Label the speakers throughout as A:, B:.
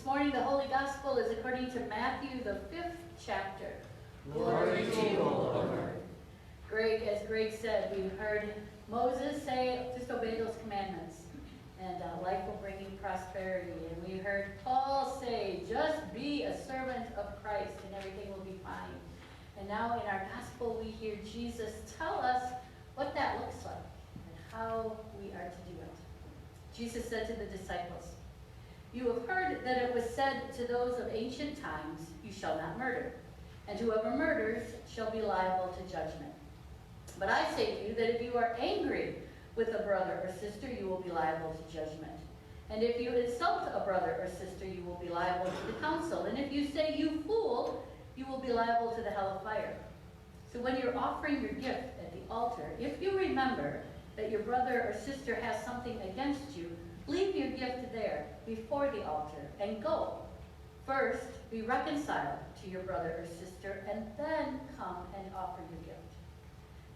A: morning the Holy Gospel is according to Matthew, the 5th chapter.
B: Glory to you, Lord.
A: As Greg said, we heard Moses say, just obey those commandments, and life will bring you prosperity. And we heard Paul say, just be a servant of Christ, and everything will be fine. And now in our Gospel, we hear Jesus tell us what that looks like and how we are to do it. Jesus said to the disciples, "You have heard that it was said to those of ancient times, 'You shall not murder,' and whoever murders shall be liable to judgment. But I say to you that if you are angry with a brother or sister, you will be liable to judgment. And if you insult a brother or sister, you will be liable to the council. And if you say, 'You fool,' you will be liable to the hell of fire. So when you're offering your gift at the altar, if you remember that your brother or sister has something against you, leave your gift there before the altar and go. First, be reconciled to your brother or sister, and then come and offer your gift.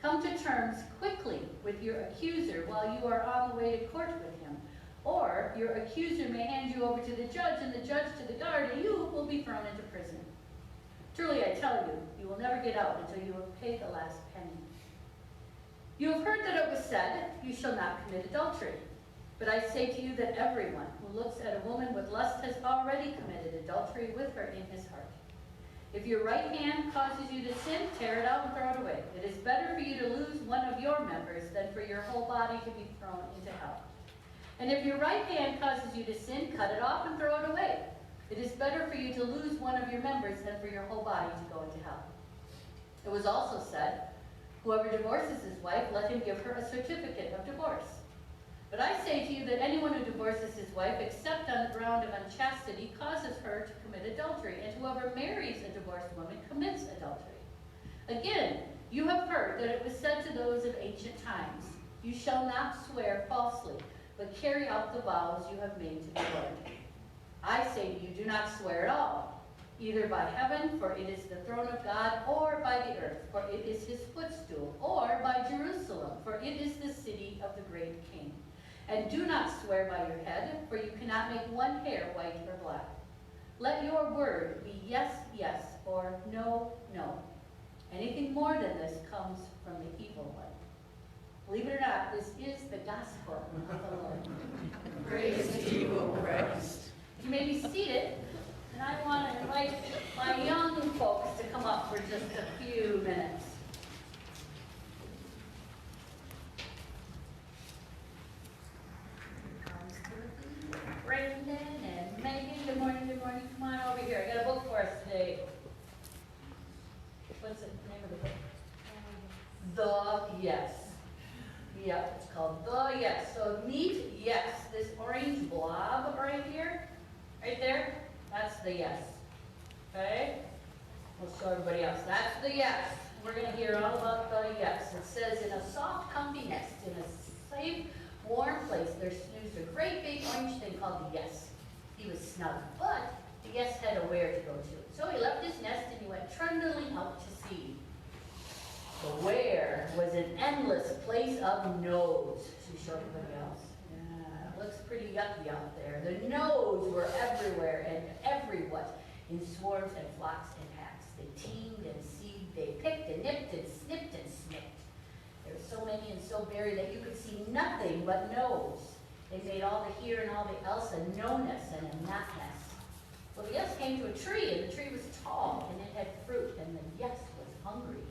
A: Come to terms quickly with your accuser while you are on the way to court with him. Or your accuser may hand you over to the judge, and the judge to the guard, and you will be thrown into prison. Truly, I tell you, you will never get out until you have paid the last penny. You have heard that it was said, 'You shall not commit adultery.' But I say to you that everyone who looks at a woman with lust has already committed adultery with her in his heart. If your right hand causes you to sin, tear it out and throw it away. It is better for you to lose one of your members than for your whole body to be thrown into hell. And if your right hand causes you to sin, cut it off and throw it away. It is better for you to lose one of your members than for your whole body to go into hell. It was also said, 'Whoever divorces his wife, let him give her a certificate of divorce.' But I say to you that anyone who divorces his wife, except on the ground of unchastity, causes her to commit adultery, and whoever marries a divorced woman commits adultery. Again, you have heard that it was said to those of ancient times, 'You shall not swear falsely, but carry out the vows you have made to the Lord.' I say to you, do not swear at all, either by heaven, for it is the throne of God, or by the earth, for it is his footstool, or by Jerusalem, for it is the city of the great King. And do not swear by your head, for you cannot make one hair white or black. Let your word be yes, yes, or no, no. Anything more than this comes from the evil one." Believe it or not, this is the gospel of the Lord.
B: Praise to you, O Christ.
A: You may be seated, and I want to invite my young folks to come up for just a few minutes. Brendan and Megan, good morning, good morning. Come on over here. I got a book for us today. What's the name of the book? The Yes. Yep, it's called The Yes. So meet Yes, this orange blob right here, right there, that's the yes. Okay? We'll show everybody else. That's the yes. We're going to hear all about the yes. It says, "In a soft, comfy nest, in a safe, warm place, there snoozed a great big orange thing called the yes. He was snug, but the yes had a where to go to. So he left his nest and he went trundling out to sea. The where was an endless place of no's." Should we show everybody else? Yeah, it looks pretty yucky out there. The no's were everywhere and every what? In swarms and flocks and packs. They teemed and seeded, they picked and nipped and snipped and snipped. There were so many and so varied that you could see nothing but no's. They made all the here and all the else a no-ness and a not-ness. Well, the yes came to a tree, and the tree was tall, and it had fruit, and the yes was hungry.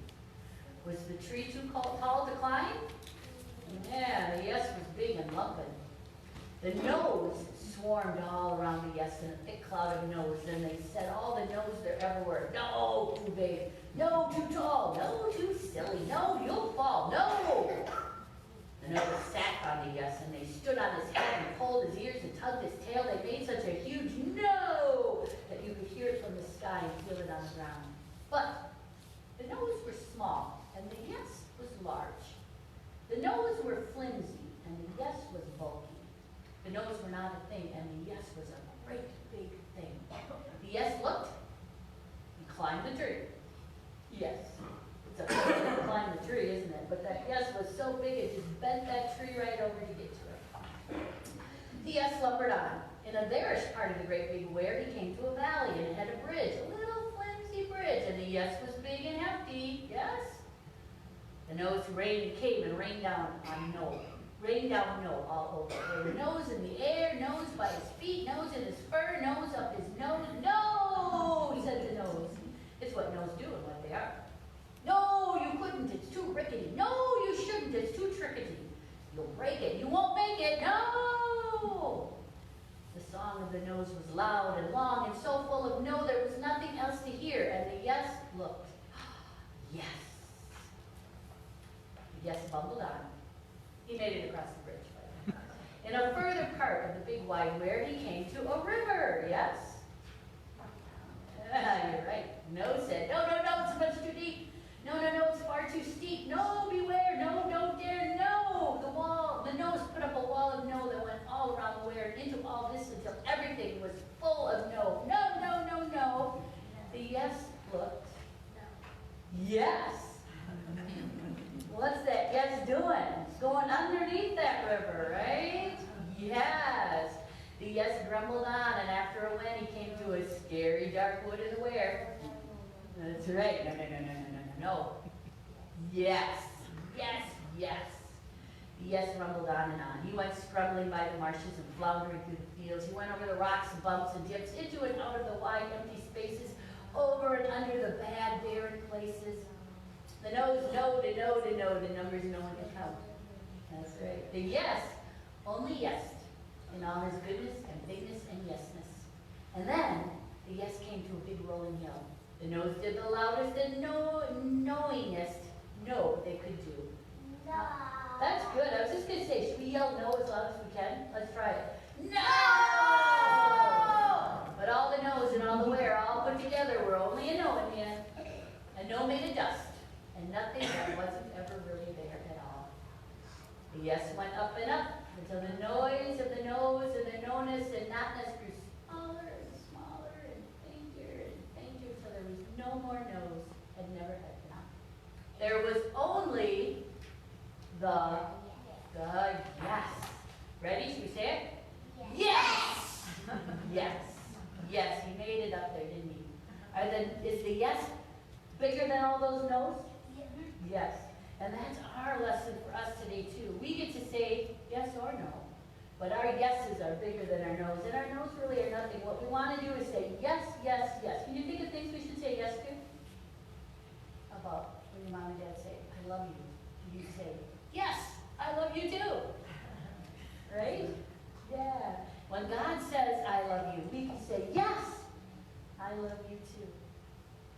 A: Was the tree too tall to climb? Yeah, the yes was big and lumping. The no's swarmed all around the yes in a thick cloud of no's, and they said all the no's there ever were. No, too big. No, too tall. No, too silly. No, you'll fall. No! The nose sat on the yes, and they stood on his head and pulled his ears and tugged his tail. They made such a huge no that you could hear it from the sky and feel it on the ground. But the no's were small, and the yes was large. The no's were flimsy, and the yes was bulky. The no's were not a thing, and the yes was a great big thing. The yes looked, he climbed the tree. Yes. It's a pain to climb the tree, isn't it? But that yes was so big it just bent that tree right over to get to it. The yes lumbered on. in a there part of the great big where, he came to a valley and it had a bridge, a little flimsy bridge, and the yes was big and hefty, yes? The nose came and rained down on no. Rained down no all over. There were nose in the air, nose by his feet, nose in his fur, nose up his nose. No, said the nose. It's what nose do and what they are. No, you couldn't. It's too rickety. No, you shouldn't. It's too trickety. You'll break it. You won't make it. No. The song of the nose was loud and long and so full of no there was nothing else to hear. And the yes looked. Yes. The yes bumbled on. He made it across the bridge. In a further part of the big wide where, he came to a river. Yes? You're right. No said, no, it's much too deep. No, it's far too steep. No, beware. No, don't dare. No. The nose put up a wall of no that went all around the where and into all this until everything was full of no. No. The yes looked. Yes. What's that yes doing? It's going underneath that river, right? Yes. The yes grumbled on, and after a when, he came to a scary dark wood in the where. That's right. No. Yes. The yes rumbled on and on. He went scrumbling by the marshes and floundering through the fields. He went over the rocks and bumps and dips, into and out of the wide empty spaces, over and under the bad barren places. The nose knowed and knowed and knowed, the numbers no one could count. That's right. The yes only yes in all his goodness and bigness and yesness. And then the yes came to a big rolling hill. The nose did the loudest and knowingest no they could do. No. That's good. I was just going to say, should we yell no as loud as we can? Let's try it. No! But all the no's and all the where all put together were only a no in the end. A no made a dust. And nothing that wasn't ever really there at all. The yes went up and up until the noise of the nose and the no-ness and notness grew smaller and smaller and fainter until there was no more nose and never had been. There was only the yes. Ready? Should we say it? Yes! Yes, he made it up there, didn't he? Is the yes bigger than all those no's? Yes. And that's our lesson for us today, too. We get to say yes or no. But our yeses are bigger than our no's. And our no's really are nothing. What we want to do is say yes. Can you think of things we should say yes to? How about when your mom and dad say, I love you? You say, yes, I love you too. Right? Yeah. When God says, I love you, we can say, yes, I love you too.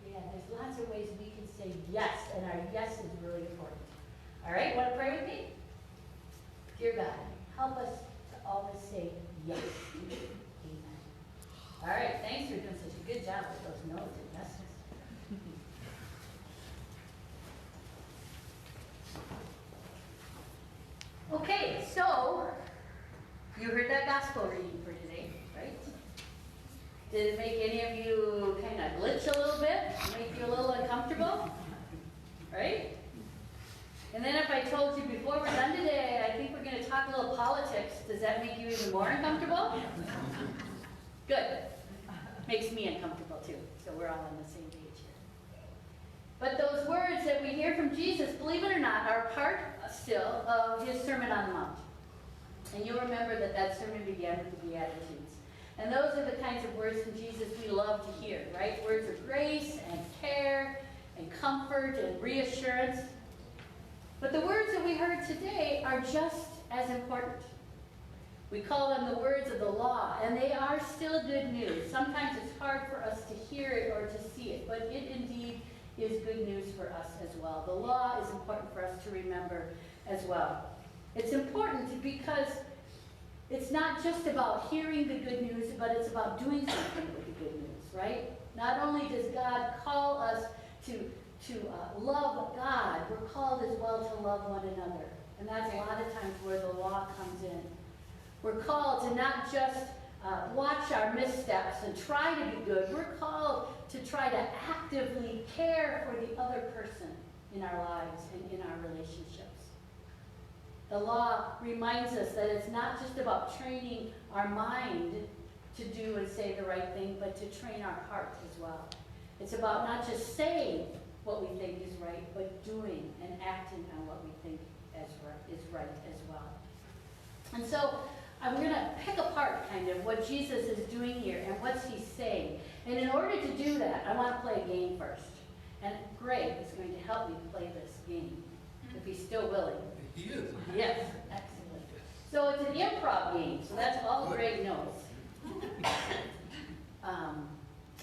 A: Yeah, there's lots of ways we can say yes, and our yes is really important. All right, want to pray with me? Dear God, help us to always say yes. Amen. All right, thanks for doing such a good job with those no's and yeses. Okay, so you heard that gospel reading for today, right? Did it make any of you kind of glitch a little bit? Make you a little uncomfortable? Right? And then if I told you before we're done today, I think we're going to talk a little politics, does that make you even more uncomfortable? Good. Makes me uncomfortable too, so we're all on the same page here. But those words that we hear from Jesus, believe it or not, are part still of his Sermon on the Mount. And you'll remember that sermon began with the Beatitudes. And those are the kinds of words from Jesus we love to hear, right? Words of grace and care and comfort and reassurance. But the words that we heard today are just as important. We call them the words of the law, and they are still good news. Sometimes it's hard for us to hear it or to see it, but it indeed is good news for us as well. The law is important for us to remember as well. It's important because it's not just about hearing the good news, but it's about doing something with the good news, right? Not only does God call us to love God, we're called as well to love one another. And that's a lot of times where the law comes in. We're called to not just watch our missteps and try to be good. We're called to try to actively care for the other person in our lives and in our relationships. The law reminds us that it's not just about training our mind to do and say the right thing, but to train our heart as well. It's about not just saying what we think is right, but doing and acting on what we think is right as well. And so I'm going to pick apart kind of what Jesus is doing here and what's he saying. And in order to do that, I want to play a game first. And Greg is going to help me play this game, if he's still willing.
C: He is.
A: Yes, excellent. So it's an improv game, so that's all Greg knows.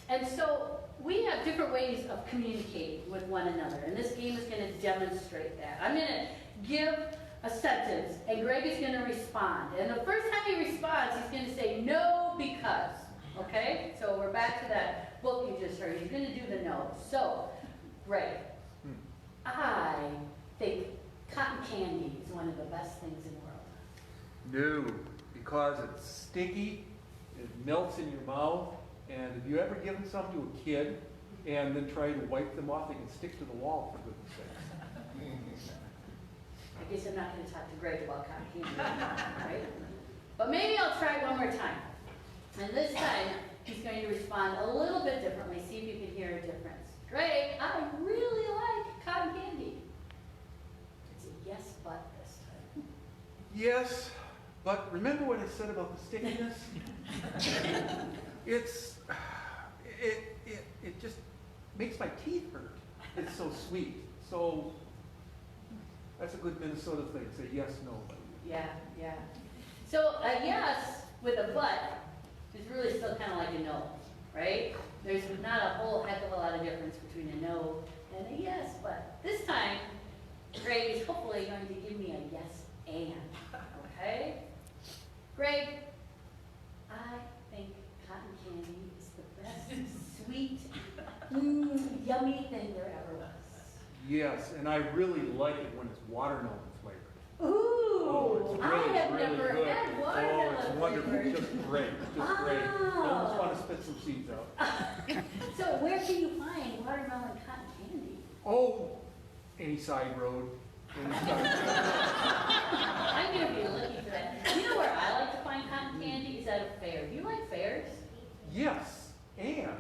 A: And so we have different ways of communicating with one another, and this game is going to demonstrate that. I'm going to give a sentence, and Greg is going to respond. And the first time he responds, he's going to say, no, because. Okay? So we're back to that book you just heard. He's going to do the no. So, Greg, I think cotton candy is one of the best things in the world.
C: No, because it's sticky, it melts in your mouth, and have you ever given some to a kid and then try to wipe them off? They can stick to the wall, for goodness sakes.
A: I guess I'm not going to talk to Greg about cotton candy, right? But maybe I'll try one more time. And this time, he's going to respond a little bit differently. See if you can hear a difference. Greg, I really like cotton candy. It's a yes, but this time.
C: Yes, but remember what I said about the stickiness? It just makes my teeth hurt. It's so sweet. So that's a good Minnesota thing. Say yes, no.
A: Yeah, yeah. So a yes with a but is really still kind of like a no, right? There's not a whole heck of a lot of difference between a no and a yes, but this time, Greg is hopefully going to give me a yes and, okay? Greg, I think cotton candy is the best sweet, yummy thing there ever was.
C: Yes, and I really like it when it's watermelon flavored.
A: Ooh,
C: Oh, it's really,
A: I have
C: really
A: never
C: good.
A: had watermelon
C: Oh, it's wonderful.
A: flavored.
C: Just great. Just great. I almost want to spit some seeds out.
A: So where can you find watermelon cotton candy?
C: Oh, any side road. Any side
A: I'm going to be looking for that. You know where I like to find cotton candy is at a fair. Do you like fairs?
C: Yes, and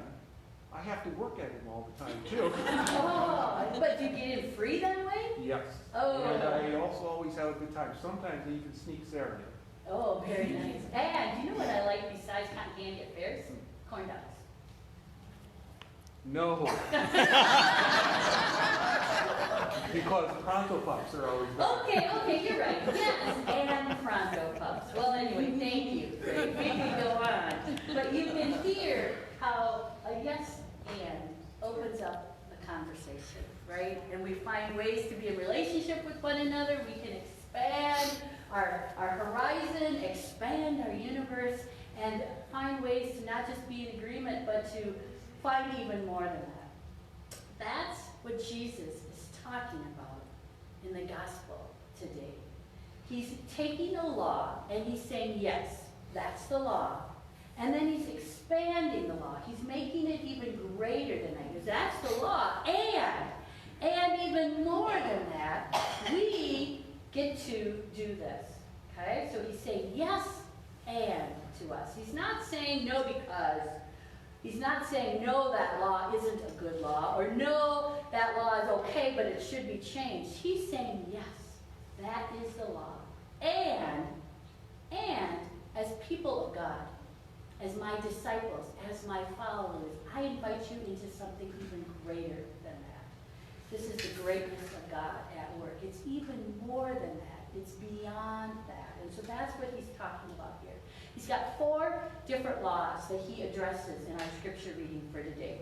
C: I have to work at them all the time too.
A: Oh, but do you get in free that way?
C: Yes.
A: Oh.
C: And I also always have a good time. Sometimes I even sneak Sarah in.
A: Oh, very nice. And do you know what I like besides cotton candy at fairs? Corn dogs.
C: No. Because Pronto Pops are always better.
A: Okay, you're right. Yes, and Pronto Pups. Well, anyway, thank you. Great. We can go on. But you can hear how a yes and opens up the conversation, right? And we find ways to be in relationship with one another. We can expand our horizon, expand our universe, and find ways to not just be in agreement, but to find even more than that. That's what Jesus is talking about in the gospel today. He's taking a law and he's saying, yes, that's the law. And then he's expanding the law. He's making it even greater than that. Because that's the law. And even more than that, we get to do this. Okay? So he's saying yes and to us. He's not saying no because. He's not saying no, that law isn't a good law, or no, that law is okay, but it should be changed. He's saying yes, that is the law. And as people of God, as my disciples, as my followers, I invite you into something even greater than that. This is the greatness of God at work. It's even more than that. It's beyond that. And so that's what he's talking about here. He's got 4 different laws that he addresses in our scripture reading for today.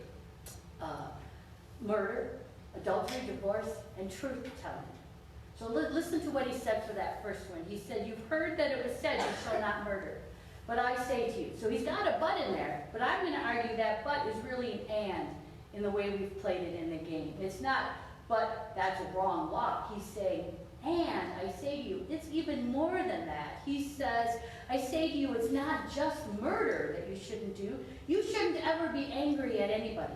A: Murder, adultery, divorce, and truth-telling. So listen to what he said for that first one. He said, you've heard that it was said, you shall not murder. But I say to you. So he's got a but in there, but I'm going to argue that but is really an and in the way we've played it in the game. It's not, but that's a wrong law. He's saying, and I say to you, it's even more than that. He says, I say to you, it's not just murder that you shouldn't do. You shouldn't ever be angry at anybody.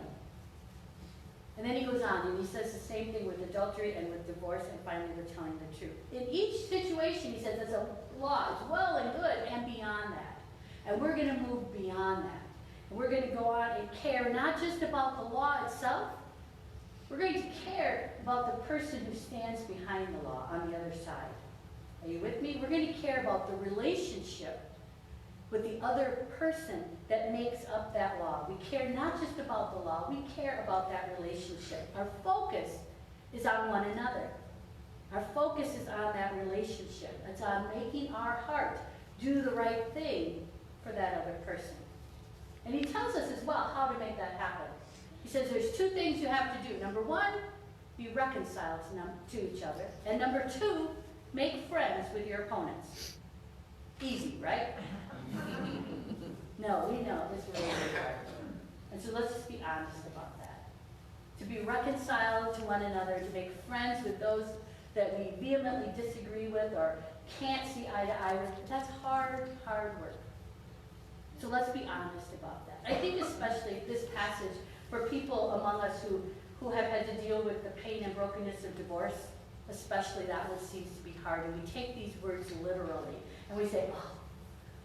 A: And then he goes on and he says the same thing with adultery and with divorce and finally with telling the truth. In each situation, he says there's a law. It's well and good and beyond that. And we're going to move beyond that. And we're going to go on and care not just about the law itself. We're going to care about the person who stands behind the law on the other side. Are you with me? We're going to care about the relationship with the other person that makes up that law. We care not just about the law, we care about that relationship. Our focus is on one another. Our focus is on that relationship. It's on making our heart do the right thing for that other person. And he tells us as well how to make that happen. He says there's two things you have to do. Number one, be reconciled to each other. And number two, make friends with your opponents. Easy, right? No, we know this really is hard. And so let's just be honest about that. To be reconciled to one another, to make friends with those that we vehemently disagree with or can't see eye to eye with, that's hard, hard work. So let's be honest about that. I think especially this passage for people among us who have had to deal with the pain and brokenness of divorce, especially that one seems to be hard. And we take these words literally and we say, oh,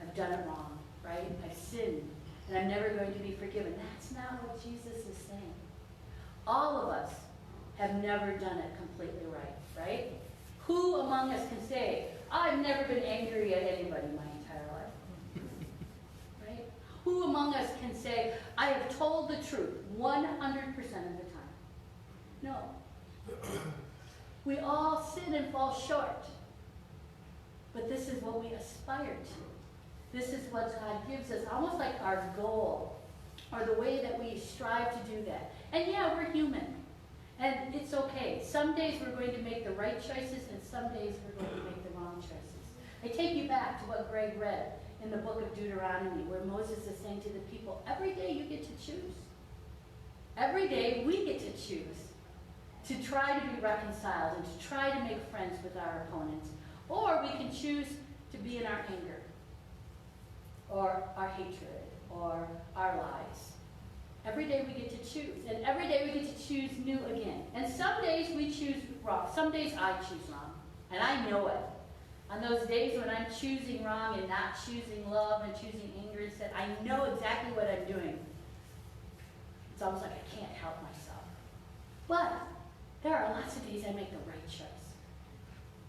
A: I've done it wrong, right? I've sinned and I'm never going to be forgiven. That's not what Jesus is saying. All of us have never done it completely right? Who among us can say, I've never been angry at anybody my entire life? Right? Who among us can say, I have told the truth 100% of the time? No. We all sin and fall short. But this is what we aspire to. This is what God gives us, almost like our goal, or the way that we strive to do that. And yeah, we're human. And it's okay. Some days we're going to make the right choices, and some days we're going to make the wrong choices. I take you back to what Greg read in the book of Deuteronomy, where Moses is saying to the people, every day you get to choose. Every day we get to choose to try to be reconciled and to try to make friends with our opponents. Or we can choose to be in our anger, or our hatred, or our lies. Every day we get to choose. And every day we get to choose new again. And some days we choose wrong. Some days I choose wrong. And I know it. On those days when I'm choosing wrong and not choosing love and choosing anger instead, I know exactly what I'm doing. It's almost like I can't help myself. But there are lots of days I make the right choice.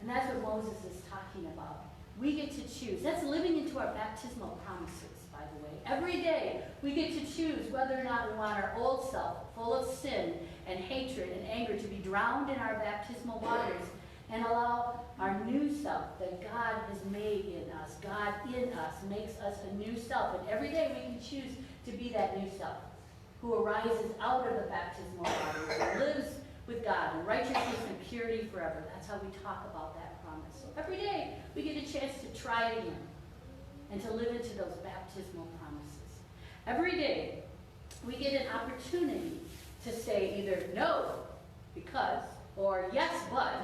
A: And that's what Moses is talking about. We get to choose. That's living into our baptismal promises, by the way. Every day we get to choose whether or not we want our old self, full of sin and hatred and anger, to be drowned in our baptismal waters and allow our new self that God has made in us, God in us, makes us a new self. And every day we can choose to be that new self who arises out of the baptismal waters and lives with God in righteousness and purity forever. That's how we talk about that promise. So every day we get a chance to try it again and to live into those baptismal promises. Every day we get an opportunity to say either no, because, or yes, but,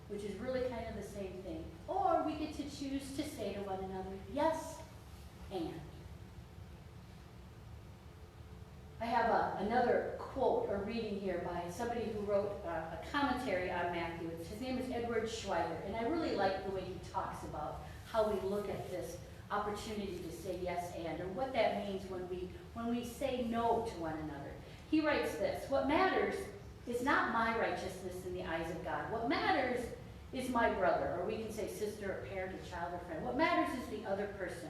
A: which is really kind of the same thing. Or we get to choose to say to one another, yes, and. I have another quote or reading here by somebody who wrote a commentary on Matthew. His name is Edward Schweiger, and I really like the way he talks about how we look at this opportunity to say yes and what that means when we say no to one another. He writes this: what matters is not my righteousness in the eyes of God. What matters is my brother, or we can say sister, or parent, or child, or friend. What matters is the other person,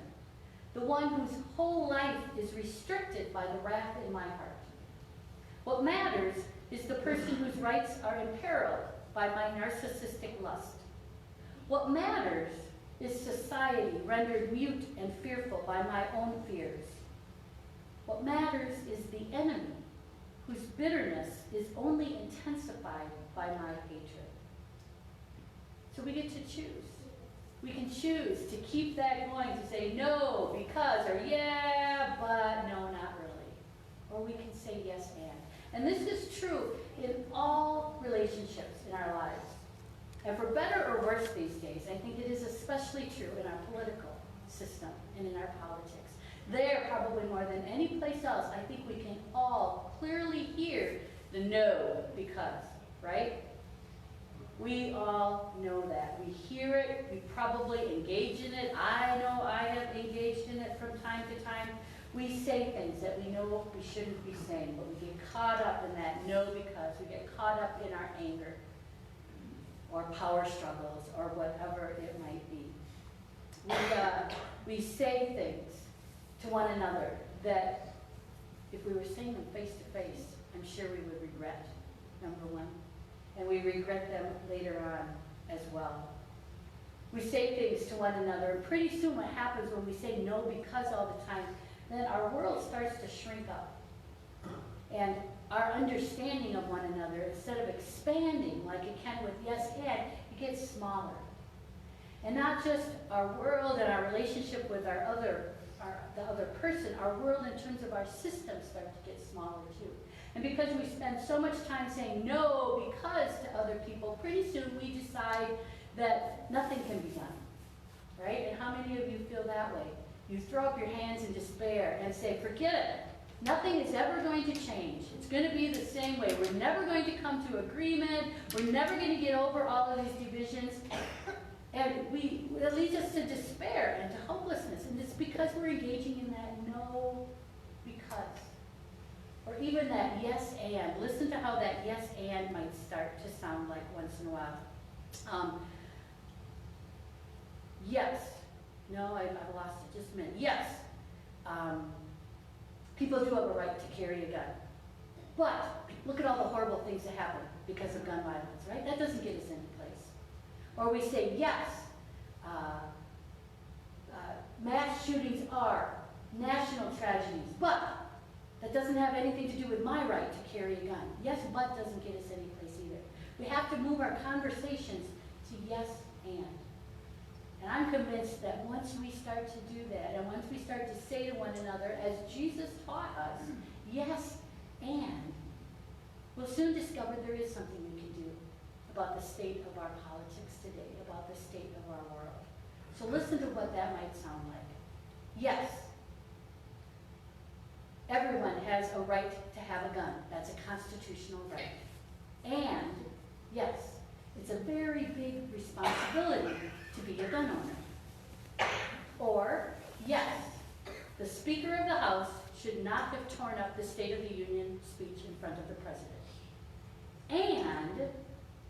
A: the one whose whole life is restricted by the wrath in my heart. What matters is the person whose rights are imperiled by my narcissistic lust. What matters is society rendered mute and fearful by my own fears. What matters is the enemy whose bitterness is only intensified by my hatred. So we get to choose. We can choose to keep that going, to say no, because, or yeah, but no, not really. Or we can say yes, and. And this is true in all relationships in our lives. And for better or worse these days, I think it is especially true in our political system and in our politics. There, probably more than any place else, I think we can all clearly hear the no, because, right? We all know that. We hear it. We probably engage in it. I know I have engaged in it from time to time. We say things that we know we shouldn't be saying, but we get caught up in that no because. We get caught up in our anger or power struggles or whatever it might be. We say things to one another that if we were saying them face to face, I'm sure we would regret, number one. And we regret them later on as well. We say things to one another, and pretty soon what happens when we say no because all the time, then our world starts to shrink up. And our understanding of one another, instead of expanding like it can with yes and, it gets smaller. And not just our world and our relationship with the other person, our world in terms of our systems start to get smaller too. And because we spend so much time saying no because to other people, pretty soon we decide that nothing can be done, right? And how many of you feel that way? You throw up your hands in despair and say, forget it. Nothing is ever going to change. It's going to be the same way. We're never going to come to agreement. We're never going to get over all of these divisions. And it leads us to despair and to hopelessness. And it's because we're engaging in that no because. Or even that yes and. Listen to how that yes and might start to sound like once in a while. Yes. No, I've lost it. Just a minute. Yes. People do have a right to carry a gun. But look at all the horrible things that happen because of gun violence, right? That doesn't get us any place. Or we say, yes, mass shootings are national tragedies, but that doesn't have anything to do with my right to carry a gun. Yes, but doesn't get us any place either. We have to move our conversations to yes and. And I'm convinced that once we start to do that, and once we start to say to one another, as Jesus taught us, yes and, we'll soon discover there is something we can do about the state of our politics today, about the state of our world. So listen to what that might sound like. Yes, everyone has a right to have a gun. That's a constitutional right. And, yes, it's a very big responsibility to be a gun owner. Or, yes, the Speaker of the House should not have torn up the State of the Union speech in front of the President. And,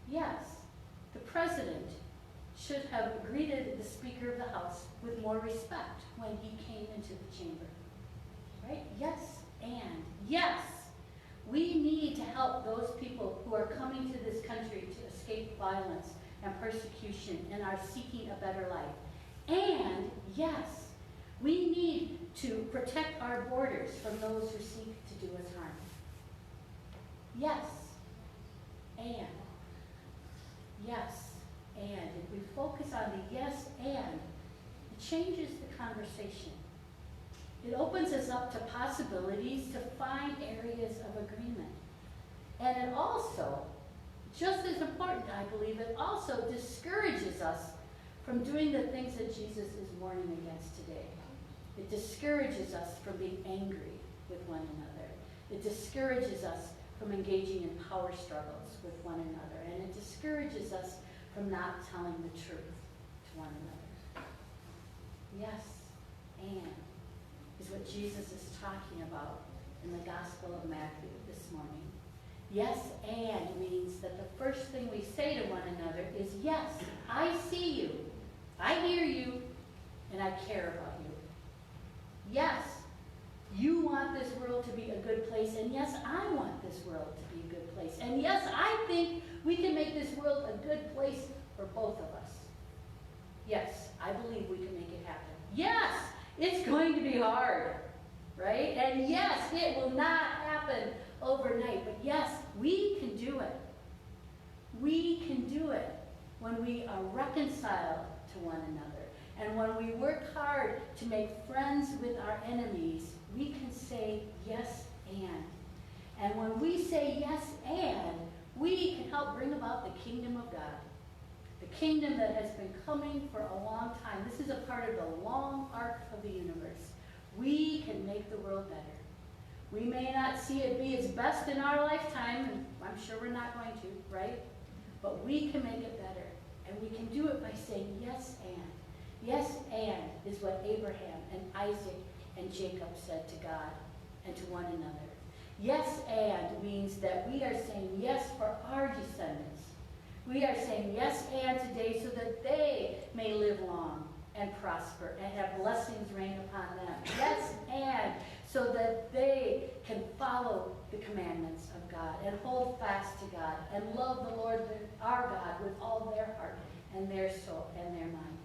A: yes, the President should have greeted the Speaker of the House with more respect when he came into the chamber. Right? Yes, and yes, we need to help those people who are coming to this country to escape violence and persecution and are seeking a better life. And yes, we need to protect our borders from those who seek to do us harm. Yes, and. Yes, and. If we focus on the yes and, it changes the conversation. It opens us up to possibilities to find areas of agreement. And it also, just as important, I believe, it also discourages us from doing the things that Jesus is warning against today. It discourages us from being angry with one another. It discourages us from engaging in power struggles with one another. And it discourages us from not telling the truth to one another. Yes, and is what Jesus is talking about in the Gospel of Matthew this morning. Yes, and means that the first thing we say to one another is, yes, I see you, I hear you, and I care about you. Yes, you want this world to be a good place, and yes, I want this world to be a good place. And yes, I think we can make this world a good place for both of us. Yes, I believe we can make it happen. Yes, it's going to be hard, right? And yes, it will not happen overnight. But yes, we can do it. We can do it when we are reconciled to one another. And when we work hard to make friends with our enemies, we can say yes and. And when we say yes and, we can help bring about the kingdom of God. The kingdom that has been coming for a long time. This is a part of the long arc of the universe. We can make the world better. We may not see it be its best in our lifetime, and I'm sure we're not going to, right? but we can make it better. And we can do it by saying yes and. Yes and is what Abraham and Isaac and Jacob said to God and to one another. Yes and means that we are saying yes for our descendants. We are saying yes and today so that they may live long and prosper and have blessings rain upon them. Yes and so that they can follow the commandments of God and hold fast to God and love the Lord our God with all their heart and their soul and their mind.